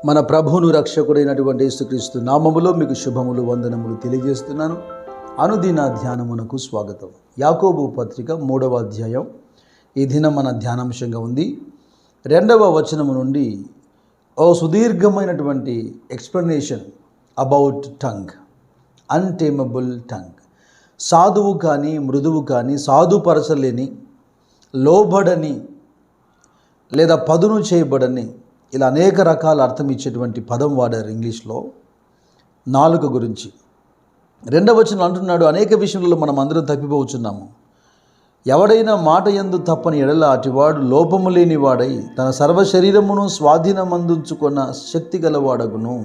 మన ప్రభువును రక్షకుడైనటువంటి యేసుక్రీస్తు నామములో మీకు శుభములు వందనములు తెలియజేస్తున్నాను. అనుదిన ధ్యానమునకు స్వాగతం. యాకోబు పత్రిక 3వ అధ్యాయం ఈ దినం మన ధ్యానాంశంగా ఉంది. 2వ వచనము నుండి సుదీర్ఘమైనటువంటి ఎక్స్ప్లెనేషన్ అబౌట్ టంగ్, అన్టేమబుల్ టంగ్. సాధువు కానీ మృదువు కానీ, సాధుపరచలేని, లోబడని లేదా పదును చేయబడని, ఇలా అనేక రకాల అర్థం ఇచ్చేటువంటి పదం వాడారు ఇంగ్లీష్లో నాలుక గురించి. 2వ వచనం అంటున్నాడు, అనేక విషయంలో మనం అందరం తప్పిపోవచ్చున్నాము. ఎవడైనా మాట యందు తప్పని ఎడల అటివాడు లోపము లేని వాడై తన సర్వ శరీరమును స్వాధీనమందుంచుకున్న శక్తి గలవాడగును.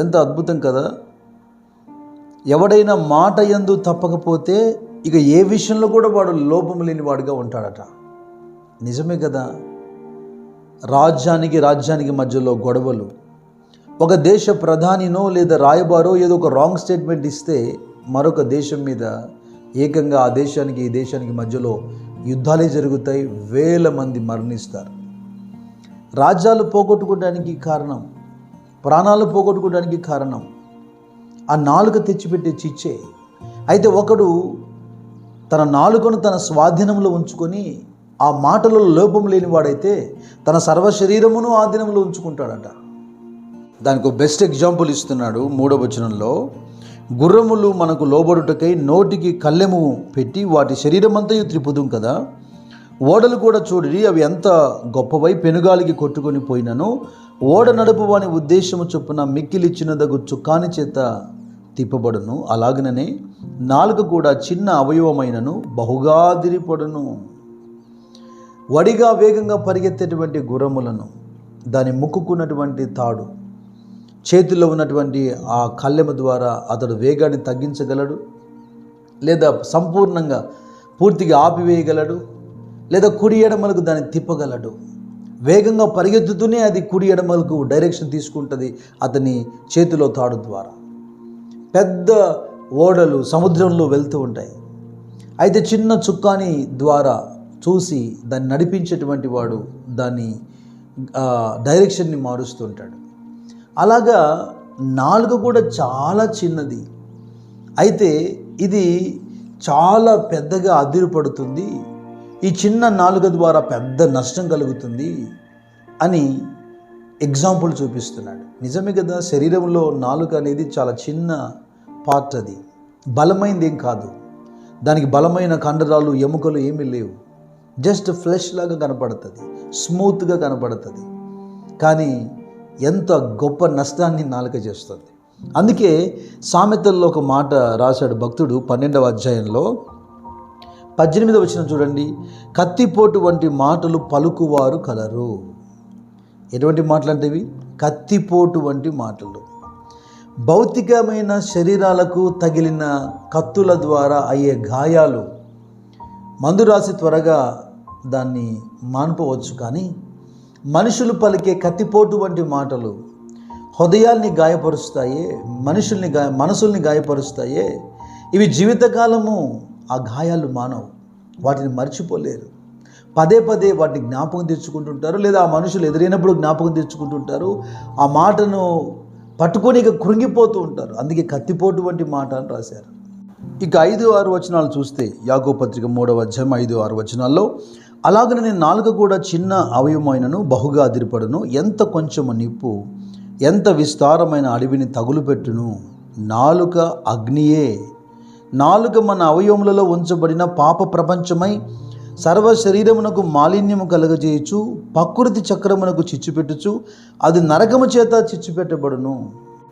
ఎంత అద్భుతం కదా! ఎవడైనా మాట యందు తప్పకపోతే ఇక ఏ విషయంలో కూడా వాడు లోపము లేని వాడుగా ఉంటాడట. నిజమే కదా. రాజ్యానికి మధ్యలో గొడవలు, ఒక దేశ ప్రధానినో లేదా రాయబారో ఏదో ఒక రాంగ్ స్టేట్మెంట్ ఇస్తే మరొక దేశం మీద ఏకంగా ఆ దేశానికి ఈ దేశానికి మధ్యలో యుద్ధాలే జరుగుతాయి, వేల మంది మరణిస్తారు. రాజ్యాలు పోగొట్టుకోవడానికి కారణం, ప్రాణాలు పోగొట్టుకోవడానికి కారణం ఆ నాలుక తెచ్చిపెట్టే చిచ్చే. అయితే ఒకడు తన నాలుకను తన స్వాధీనంలో ఉంచుకొని ఆ మాటలలో లోపం లేనివాడైతే తన సర్వ శరీరమును ఆధీనంలో ఉంచుకుంటాడట. దానికి ఒక బెస్ట్ ఎగ్జాంపుల్ ఇస్తున్నాడు 3వ వచనంలో. గుర్రములు మనకు లోబడుటకై నోటికి కళ్ళెము పెట్టి వాటి శరీరమంతయు త్రిపుదుం కదా. ఓడలు కూడా చూడరి, అవి ఎంత గొప్పవై పెనుగాలికి కొట్టుకొని పోయినను ఓడ నడుపు వాని ఉద్దేశము చొప్పున మిక్కిలిచ్చినదగు చుక్కాని చేత తిప్పబడును. అలాగనే నాలుక కూడా చిన్న అవయవమైనను బహుగా అదిరిపడును. వడిగా వేగంగా పరిగెత్తేటువంటి గుర్రములను, దాని ముక్కుకున్నటువంటి తాడు, చేతిలో ఉన్నటువంటి ఆ కళ్ళెమ ద్వారా అతడు వేగాన్ని తగ్గించగలడు, లేదా సంపూర్ణంగా పూర్తిగా ఆపివేయగలడు, లేదా కుడి ఎడమలకు దాన్ని తిప్పగలడు. వేగంగా పరిగెత్తుతూనే అది కుడి ఎడమలకు డైరెక్షన్ తీసుకుంటుంది అతని చేతిలో తాడు ద్వారా. పెద్ద ఓడలు సముద్రంలో వెళ్తూ ఉంటాయి. అయితే చిన్న చుక్కాని ద్వారా చూసి దాన్ని నడిపించేటువంటి వాడు దాన్ని డైరెక్షన్ని మారుస్తుంటాడు. అలాగా నాలుక కూడా చాలా చిన్నది, అయితే ఇది చాలా పెద్దగా అదిరిపడుతుంది. ఈ చిన్న నాలుక ద్వారా పెద్ద నష్టం కలుగుతుంది అని ఎగ్జాంపుల్ చూపిస్తున్నాడు. నిజమే కదా. శరీరంలో నాలుక అనేది చాలా చిన్న పార్ట్, అది బలమైనది ఏం కాదు. దానికి బలమైన కండరాలు ఎముకలు ఏమీ లేవు. జస్ట్ ఫ్లెష్ లాగా కనపడుతుంది, స్మూత్గా కనపడుతుంది. కానీ ఎంత గొప్ప నష్టాన్ని నాలుక చేస్తుంది. అందుకే సామెతల్లో ఒక మాట రాశాడు భక్తుడు 12వ అధ్యాయంలో 18వ వచనం చూడండి. కత్తిపోటు వంటి మాటలు పలుకువారు కలరు. ఎటువంటి మాటలు అంటే ఇవి? కత్తిపోటు వంటి మాటలు. భౌతికమైన శరీరాలకు తగిలిన కత్తుల ద్వారా అయ్యే గాయాలు మందు రాసి త్వరగా దాన్ని మాన్పవచ్చు, కానీ మనుషులు పలికే కత్తిపోటు వంటి మాటలు హృదయాల్ని గాయపరుస్తాయే, మనసుల్ని గాయపరుస్తాయే. ఇవి జీవితకాలము ఆ గాయాలు మానవు, వాటిని మర్చిపోలేరు. పదే పదే వాటిని జ్ఞాపకం తెచ్చుకుంటుంటారు, లేదా ఆ మనుషులు ఎదురైనప్పుడు జ్ఞాపకం తెచ్చుకుంటుంటారు. ఆ మాటను పట్టుకొని ఇక కృంగిపోతూ ఉంటారు. అందుకే కత్తిపోటు వంటి మాట అని రాశారు. ఇక 5-6 వచనాలు చూస్తే యాకోబు పత్రిక 3వ అధ్యాయం 5-6 వచనాల్లో, అలాగనే నాలుక కూడా చిన్న అవయవమైనను బహుగా అదిరిపడును. ఎంత కొంచెము నిప్పు ఎంత విస్తారమైన అడవిని తగులుపెట్టును. నాలుక అగ్నియే. నాలుక మన అవయవములలో ఉంచబడిన పాప ప్రపంచమై సర్వ శరీరమునకు మాలిన్యము కలగజేయచ్చు, ప్రకృతి చక్రమునకు చిచ్చుపెట్టుచు అది నరకము చేత చిచ్చుపెట్టబడును.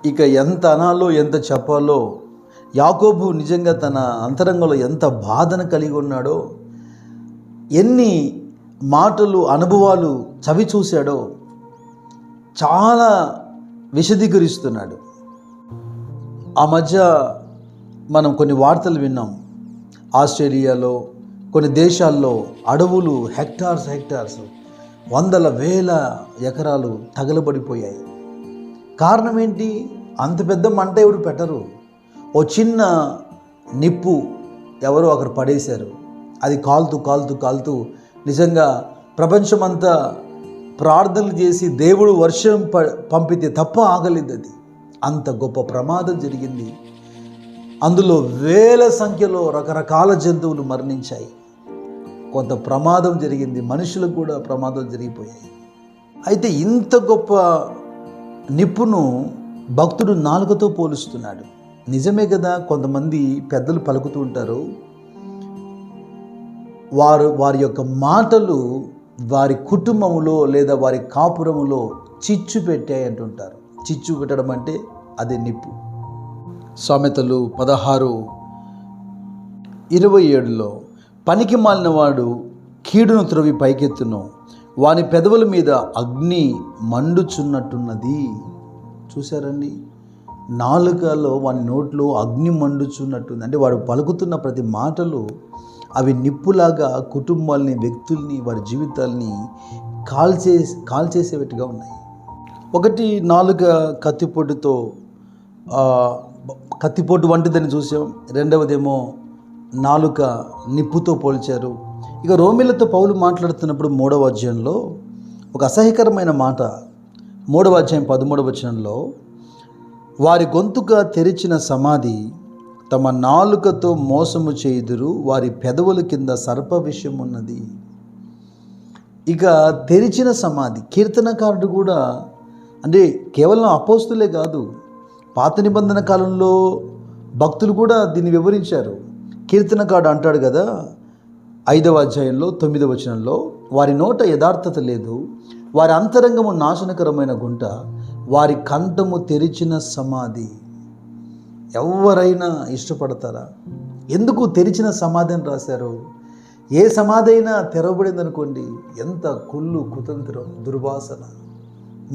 ఇక ఎంత అనాలో ఎంత చెప్పాలో యాకోబు నిజంగా తన అంతరంగంలో ఎంత బాధను కలిగి ఉన్నాడో, ఎన్ని మాటలు అనుభవాలు చవి చూశాడో చాలా విశదీకరిస్తున్నాడు. ఆ మధ్య మనం కొన్ని వార్తలు విన్నాం. ఆస్ట్రేలియాలో కొన్ని దేశాల్లో అడవులు హెక్టార్స్ వందల వేల ఎకరాలు తగలబడిపోయాయి. కారణం ఏంటి? అంత పెద్ద మంట ఎవరు పెట్టరు. ఓ చిన్న నిప్పు ఎవరో అక్కడ పడేశారు. అది కాలుతూ నిజంగా ప్రపంచమంతా ప్రార్థనలు చేసి దేవుడు వర్షం పంపితే తప్ప ఆగలేదు. అది అంత గొప్ప ప్రమాదం జరిగింది. అందులో వేల సంఖ్యలో రకరకాల జంతువులు మరణించాయి. కొంత ప్రమాదం జరిగింది, మనుషులకు కూడా ప్రమాదం జరిగిపోయాయి. అయితే ఇంత గొప్ప నిప్పును భక్తుడు నాలుకతో పోలుస్తున్నాడు. నిజమే కదా, కొంతమంది పెద్దలు పలుకుతూ ఉంటారు, వారి యొక్క మాటలు వారి కుటుంబంలో లేదా వారి కాపురములో చిచ్చు పెట్టాయి అంటుంటారు. చిచ్చు పెట్టడం అంటే అదే నిప్పు. సామెతలు 16:27లో పనికి మాలినవాడు కీడును త్రవ్వి పైకెత్తును, వాని పెదవుల మీద అగ్ని మండుచున్నట్టున్నది. చూశారండి, నాలుకలో వాని నోట్లో అగ్ని మండుచున్నట్టుంది. అంటే వాడు పలుకుతున్న ప్రతి మాటలు అవి నిప్పులాగా కుటుంబాలని, వ్యక్తుల్ని, వారి జీవితాల్ని కాల్చేసేవిగా ఉన్నాయి. ఒకటి నాలుక కత్తిపోటు వంటిదని చూసాం. రెండవదేమో నాలుక నిప్పుతో పోల్చారు. ఇక రోమీలతో పౌలు మాట్లాడుతున్నప్పుడు 3వ అధ్యాయంలో ఒక అసహ్యకరమైన మాట, 3వ అధ్యాయం 13వ వచనంలో, వారి గొంతుక తెరిచిన సమాధి, తమ నాలుకతో మోసము చేయుదురు, వారి పెదవుల కింద సర్ప విషయం ఉన్నది. ఇక తెరిచిన సమాధి, కీర్తనకారుడు కూడా, అంటే కేవలం అపోస్తులే కాదు, పాత నిబంధన కాలంలో భక్తులు కూడా దీన్ని వివరించారు. కీర్తనకారుడు అంటాడు కదా 5వ అధ్యాయంలో 9వ వచనంలో, వారి నోట యథార్థత లేదు, వారి అంతరంగము నాశనకరమైన గుంట, వారి కంఠము తెరిచిన సమాధి. ఎవరైనా ఇష్టపడతారా? ఎందుకు తెరిచిన సమాధి అని రాశారు? ఏ సమాధి అయినా తెరవబడింది అనుకోండి, ఎంత కుళ్ళు, కుతంత్రం, దుర్వాసన,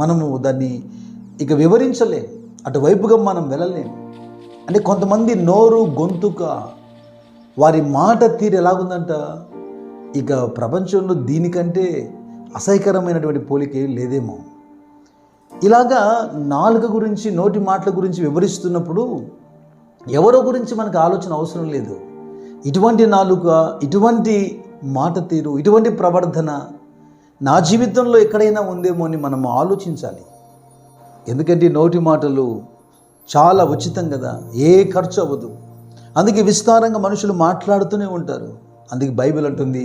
మనము దాన్ని ఇక వివరించలేం, అటువైపుగా మనం వెళ్ళలేం. అంటే కొంతమంది నోరు, గొంతుక, వారి మాట తీరు ఎలాగుందంట, ఇక ప్రపంచంలో దీనికంటే అసహ్యకరమైనటువంటి పోలిక లేదేమో. ఇలాగా నాలుక గురించి, నోటి మాటల గురించి వివరిస్తున్నప్పుడు ఎవరో గురించి మనకు ఆలోచన అవసరం లేదు. ఇటువంటి నాలుక, ఇటువంటి మాట తీరు, ఇటువంటి ప్రవర్తన నా జీవితంలో ఎక్కడైనా ఉందేమో అని మనం ఆలోచించాలి. ఎందుకంటే నోటి మాటలు చాలా ఉచితం కదా, ఏ ఖర్చు అవ్వదు. అందుకే విస్తారంగా మనుషులు మాట్లాడుతూనే ఉంటారు. అందుకే బైబిల్ అంటుంది,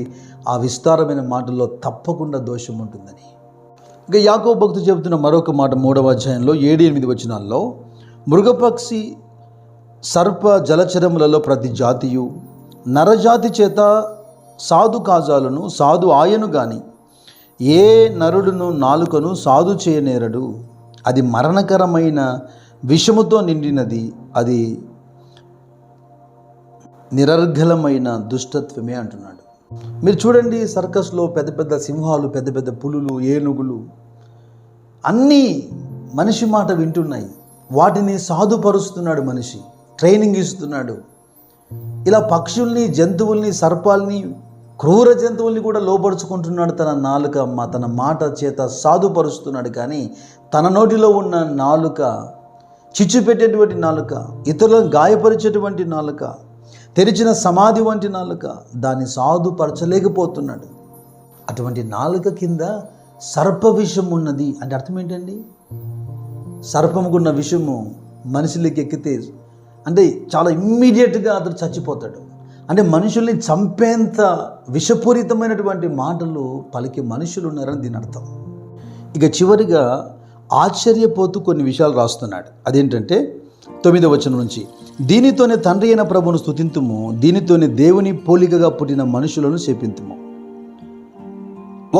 ఆ విస్తారమైన మాటల్లో తప్పకుండా దోషం ఉంటుందని. ఇక యాకోబు భక్తుడు చెబుతున్న మరొక మాట 3వ అధ్యాయంలో 7-8 వచనాల్లో, మృగపక్షి, సర్ప, జలచరములలో ప్రతి జాతియు నరజాతి చేత సాధు కాజాలను సాధు ఆయను గాని ఏ నరుడును నాలుకను సాధు చేయనేరడు, అది మరణకరమైన విషముతో నిండినది, అది నిరర్ఘలమైన దుష్టత్వమే అంటున్నాడు. మీరు చూడండి, సర్కస్లో పెద్ద పెద్ద సింహాలు, పెద్ద పెద్ద పులులు, ఏనుగులు అన్నీ మనిషి మాట వింటున్నాయి. వాటిని సాధుపరుస్తున్నాడు మనిషి, ట్రైనింగ్ ఇస్తున్నాడు. ఇలా పక్షుల్ని, జంతువుల్ని, సర్పాల్ని, క్రూర జంతువుల్ని కూడా లోపరుచుకుంటున్నాడు. తన మాట చేత సాధుపరుస్తున్నాడు. కానీ తన నోటిలో ఉన్న నాలుక, చిచ్చు పెట్టేటువంటి నాలుక, ఇతరులను గాయపరిచేటువంటి నాలుక, తెరిచిన సమాధి వంటి నాలుక, దాన్ని సాధుపరచలేకపోతున్నాడు. అటువంటి నాలుక కింద సర్ప విషం ఉన్నది. అంటే అర్థం ఏంటండి? సర్పముకున్న విషము మనుషులకి ఎక్కితే అంటే చాలా ఇమ్మీడియట్గా అతడు చచ్చిపోతాడు. అంటే మనుషుల్ని చంపేంత విషపూరితమైనటువంటి మాటలు పలికే మనుషులు ఉన్నారని దీని అర్థం. ఇక చివరిగా ఆశ్చర్యపోతూ కొన్ని విషయాలు రాస్తున్నాడు. అదేంటంటే 9వ వచనం నుంచి, దీనితోనే తండ్రి అయిన ప్రభువును స్తుతింతుము, దీనితోనే దేవుని పోలికగా పుట్టిన మనుషులను శపింతుము.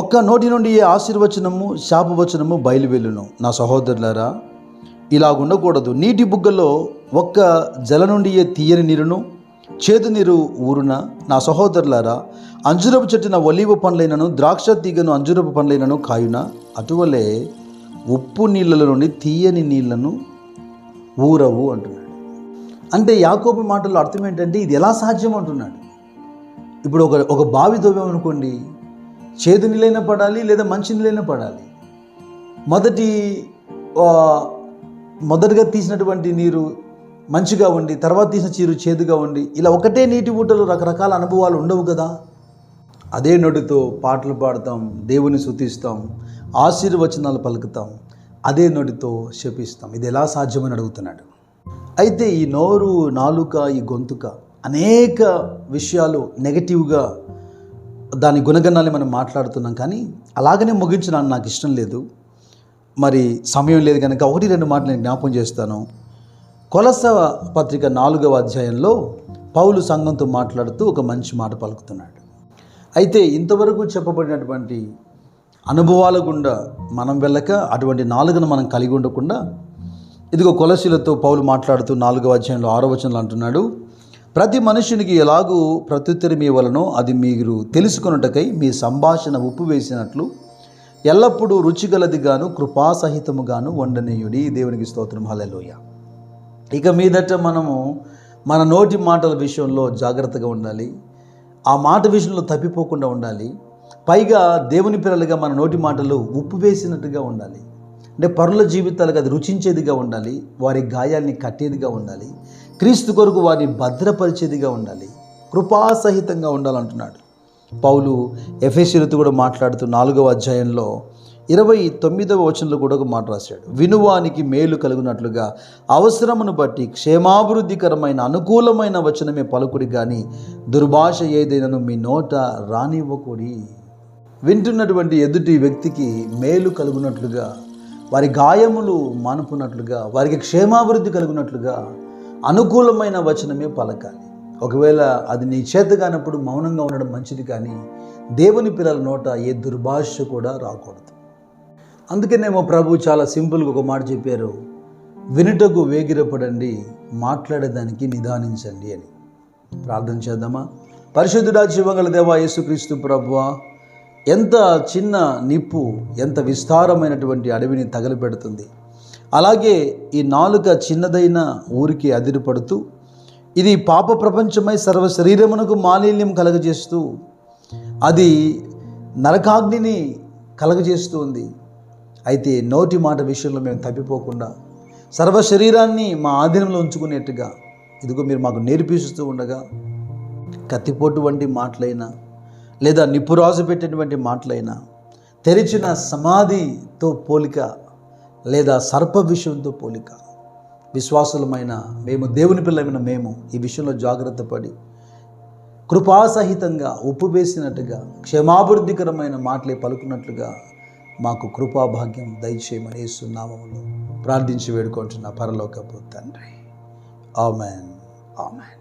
ఒక్క నోటి నుండి ఏ ఆశీర్వచనము శాపవచనము బయలువెళ్ళును. నా సహోదరులారా, ఇలాగుండకూడదు. నీటి బుగ్గలో ఒక్క జల నుండి ఏ తీయని నీరును చేదు నీరు ఊరున. నా సహోదరులారా, అంజురపు చెట్టున ఒలీవ పండ్లైనను ద్రాక్ష తీగను అంజురపు పండ్లైనను కాయున. అటువలే ఉప్పు నీళ్ళ నుండి తీయని నీళ్లను ఊరవు అంటున్నాడు. అంటే యాకోబు మాటల్లో అర్థం ఏంటంటే ఇది ఎలా సాధ్యం అంటున్నాడు. ఇప్పుడు ఒక బావి తవ్వామనుకోండి, చేదు నీళ్ళైనా పడాలి లేదా మంచి నీళ్ళైనా పడాలి. మొదటిగా తీసినటువంటి నీరు మంచిగా ఉండి, తర్వాత తీసిన నీరు చేదుగా ఉండి, ఇలా ఒకటే నీటి ఊటలో రకరకాల అనుభవాలు ఉండవు కదా. అదే నోటితో పాటలు పాడతాం, దేవుని స్తుతిస్తాం, ఆశీర్వచనాలు పలుకుతాం, అదే నోటితో శపిస్తాం. ఇది ఎలా సాధ్యమని అడుగుతున్నాడు. అయితే ఈ నోరు, నాలుక, ఈ గొంతుక అనేక విషయాలు నెగటివ్గా దాని గుణగణాన్ని మనం మాట్లాడుతున్నాం. కానీ అలాగనే ముగించడానికి నాకు ఇష్టం లేదు, మరి సమయం లేదు కనుక 1-2 మాటలు నేను జ్ఞాపకం చేస్తాను. కొలస్స పత్రిక 4వ అధ్యాయంలో పౌలు సంఘంతో మాట్లాడుతూ ఒక మంచి మాట పలుకుతున్నాడు. అయితే ఇంతవరకు చెప్పబడినటువంటి అనుభవాల గుండా మనం వెళ్ళక, అటువంటి నాలుకను మనం కలిగి ఉండకుండా, ఇదిగో కొలస్సీలతో పౌలు మాట్లాడుతూ 4వ అధ్యాయంలో 6వ వచనంలో అంటున్నాడు, ప్రతి మనుషునికి ఎలాగూ ప్రత్యుత్తరం ఇవ్వలనో అది మీరు తెలుసుకొనుటకై మీ సంభాషణ ఉప్పు వేసినట్లు ఎల్లప్పుడూ రుచిగలదిగాను కృపాసహితముగాను వండనీయుడి. దేవునికి స్తోత్రం. హల్లెలూయా. ఇక మీదట మనము మన నోటి మాటల విషయంలో జాగ్రత్తగా ఉండాలి. ఆ మాట విషయంలో తప్పిపోకుండా ఉండాలి. పైగా దేవుని పిల్లలుగా మన నోటి మాటలు ఉప్పు వేసినట్టుగా ఉండాలి. అంటే పరుల జీవితాలకు అది రుచించేదిగా ఉండాలి, వారి గాయాల్ని కట్టేదిగా ఉండాలి, క్రీస్తు కొరకు వారిని భద్రపరిచేదిగా ఉండాలి, కృపాసహితంగా ఉండాలంటున్నాడు పౌలు. ఎఫెసీయులతో కూడా మాట్లాడుతూ 4వ అధ్యాయంలో 29వ వచనంలో కూడా ఒక మాట రాశాడు, వినువానికి మేలు కలుగునట్లుగా అవసరమును బట్టి క్షేమాభివృద్ధికరమైన అనుకూలమైన వచనమే పలుకుడి, కానీ దుర్భాష ఏదైనాను మీ నోట రానివ్వకూడి. వింటున్నటువంటి ఎదుటి వ్యక్తికి మేలు కలుగునట్లుగా, వారి గాయములు మానుపునట్లుగా, వారికి క్షేమాభివృద్ధి కలుగునట్లుగా అనుకూలమైన వచనమే పలకాలి. ఒకవేళ అది నీ చేత కానప్పుడు మౌనంగా ఉండడం మంచిది, కానీ దేవుని పిల్లల నోట ఏ దుర్భాష కూడా రాకూడదు. అందుకనేమో ప్రభు చాలా సింపుల్గా ఒక మాట చెప్పారు, వినుటకు వేగిరపడండి, మాట్లాడేదానికి నిదానించండి అని. ప్రార్థన చేద్దామా? పరిశుద్ధుడా, జీవగల దేవా, యేసుక్రీస్తు ప్రభువా, ఎంత చిన్న నిప్పు ఎంత విస్తారమైనటువంటి అడవిని తగలపెడుతుంది. అలాగే ఈ నాలుక చిన్నదైన ఊరికి అదిరిపడుతూ ఇది పాప ప్రపంచమై సర్వ శరీరమునకు మాలిన్యం కలగజేస్తూ అది నరకాగ్నిని కలగజేస్తూ ఉంది. అయితే నోటి మాట విషయంలో మేము తప్పిపోకుండా సర్వ శరీరాన్ని మా ఆధీనంలో ఉంచుకునేట్టుగా ఇదిగో మీరు మాకు నేర్పిస్తూ ఉండగా, కత్తిపోటు వంటి మాటలైనా లేదా నిప్పురాజు పెట్టేటువంటి మాటలైనా, తెరిచిన సమాధితో పోలిక లేదా సర్ప విషయంతో పోలిక, విశ్వాసులమైన మేము, దేవుని పిల్లమైన మేము ఈ విషయంలో జాగ్రత్త పడి కృపాసహితంగా ఉప్పు వేసినట్టుగా క్షేమాభివృద్ధికరమైన మాటలే పలుకున్నట్లుగా మాకు కృపాభాగ్యం దయచేయమని యేసు నామములో ప్రార్థించి వేడుకుంటున్న పరలోకపు తండ్రి. ఆమేన్, ఆమేన్.